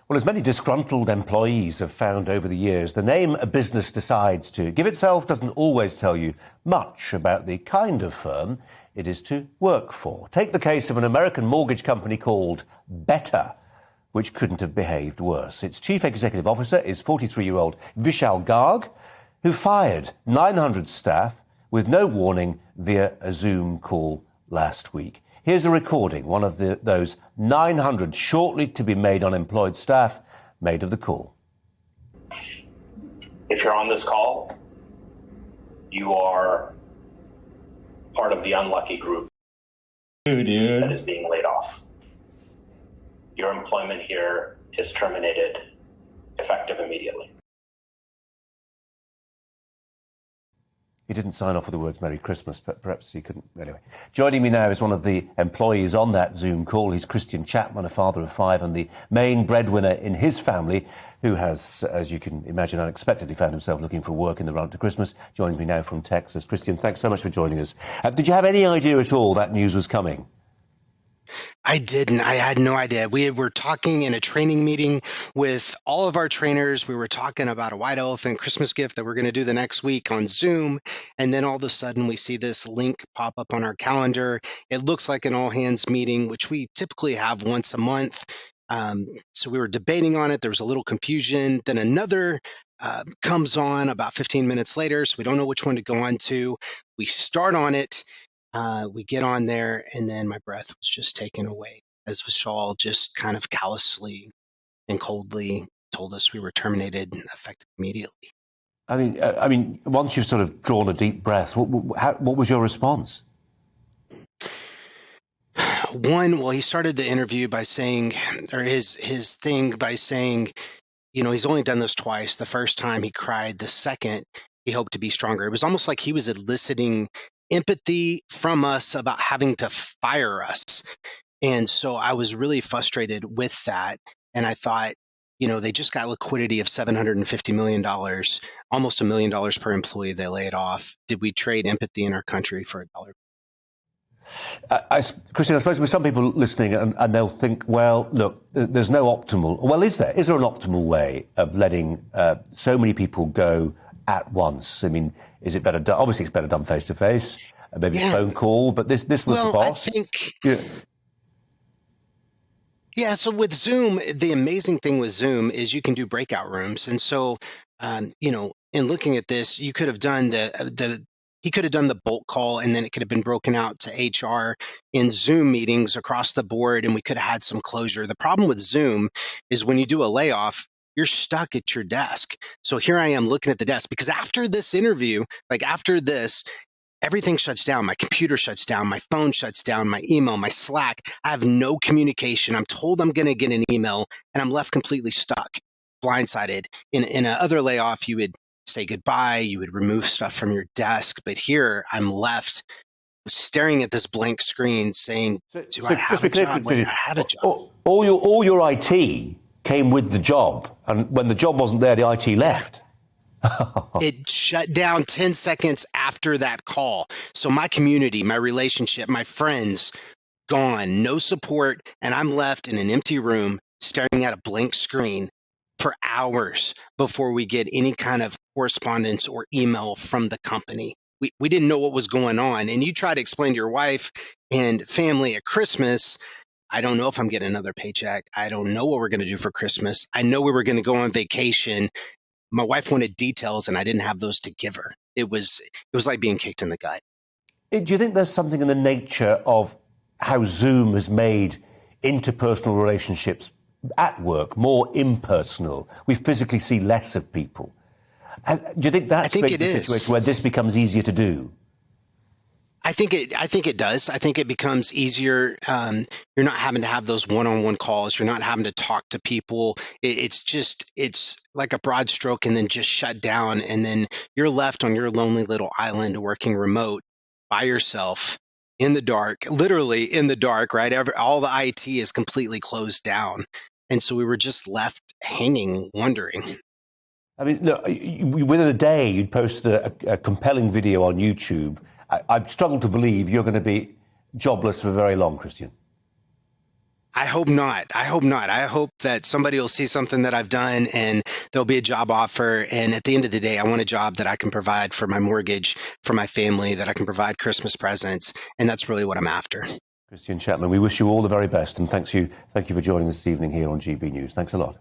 Well, as many disgruntled employees have found over the years, the name a business decides to give itself doesn't always tell you much about the kind of firm it is to work for. Take the case of an American mortgage company called Better, which couldn't have behaved worse. Its chief executive officer is 43-year-old Vishal Garg, who fired 900 staff with no warning via a Zoom call last week. Here's a recording, one of those 900 shortly to be made unemployed staff made of the call. If you're on this call, you are part of the unlucky group that is being laid off. Your employment here is terminated, effective immediately. He didn't sign off with the words Merry Christmas, but perhaps he couldn't. Anyway, joining me now is one of the employees on that Zoom call. He's Christian Chapman, a father of 5 and the main breadwinner in his family, who has, as you can imagine, unexpectedly found himself looking for work in the run up to Christmas. Joins me now from Texas. Christian, thanks so much for joining us. Did you have any idea at all that news was coming? I didn't. I had no idea. We were talking in a training meeting with all of our trainers. We were talking about a white elephant Christmas gift that we're going to do the next week on Zoom. And then all of a sudden we see this link pop up on our calendar. It looks like an all hands meeting, which we typically have once a month. So we were debating on it. There was a little confusion. Then another comes on about 15 minutes later. So we don't know which one to go on to. We start on it. We get on there, and then my breath was just taken away as Vishal just kind of callously and coldly told us we were terminated and effective immediately. I mean, once you've sort of drawn a deep breath, what was your response? One, well, he started the interview by saying, or his thing by saying, you know, he's only done this twice. The first time he cried. The second, he hoped to be stronger. It was almost like he was eliciting empathy from us about having to fire us. And so I was really frustrated with that. And I thought, you know, they just got liquidity of $750 million, almost $1 million per employee they laid off. Did we trade empathy in our country for $1? Christian, I suppose with some people listening and they'll think, well, look, there's no optimal. Well, is there an optimal way of letting so many people go at once? I mean, is it better done? Obviously, it's better done face to face, maybe a phone call. But this was the boss. I think. Yeah. So with Zoom, the amazing thing with Zoom is you can do breakout rooms, and so you know, in looking at this, you could have done he could have done the bulk call, and then it could have been broken out to HR in Zoom meetings across the board, and we could have had some closure. The problem with Zoom is when you do a layoff, you're stuck at your desk. So here I am looking at the desk, because after this interview, like after this, everything shuts down. My computer shuts down, my phone shuts down, my email, my Slack. I have no communication. I'm told I'm going to get an email, and I'm left completely stuck, blindsided. In a other layoff, you would say goodbye, you would remove stuff from your desk. But here I'm left staring at this blank screen saying, do I have a job? Wait, I had a job. All your IT came with the job, and when the job wasn't there, the IT left. It shut down 10 seconds after that call. So my community, my relationship, my friends, gone, no support, and I'm left in an empty room staring at a blank screen for hours before we get any kind of correspondence or email from the company. We didn't know what was going on. And you try to explain to your wife and family at Christmas, I don't know if I'm getting another paycheck. I don't know what we're going to do for Christmas. I know we were going to go on vacation. My wife wanted details, and I didn't have those to give her. It was like being kicked in the gut. Do you think there's something in the nature of how Zoom has made interpersonal relationships at work more impersonal? We physically see less of people. Do you think that's a situation where this becomes easier to do? I think it does. I think it becomes easier. You're not having to have those one-on-one calls. You're not having to talk to people. It's like a broad stroke and then just shut down. And then you're left on your lonely little island working remote by yourself in the dark, literally in the dark, right? All the IT is completely closed down. And so we were just left hanging, wondering. I mean, look, within a day, you'd posted a compelling video on YouTube. I struggle to believe you're going to be jobless for very long, Christian. I hope not. I hope not. I hope that somebody will see something that I've done and there'll be a job offer. And at the end of the day, I want a job that I can provide for my mortgage, for my family, that I can provide Christmas presents. And that's really what I'm after. Christian Chapman, we wish you all the very best, and thank you for joining us this evening here on GB News. Thanks a lot.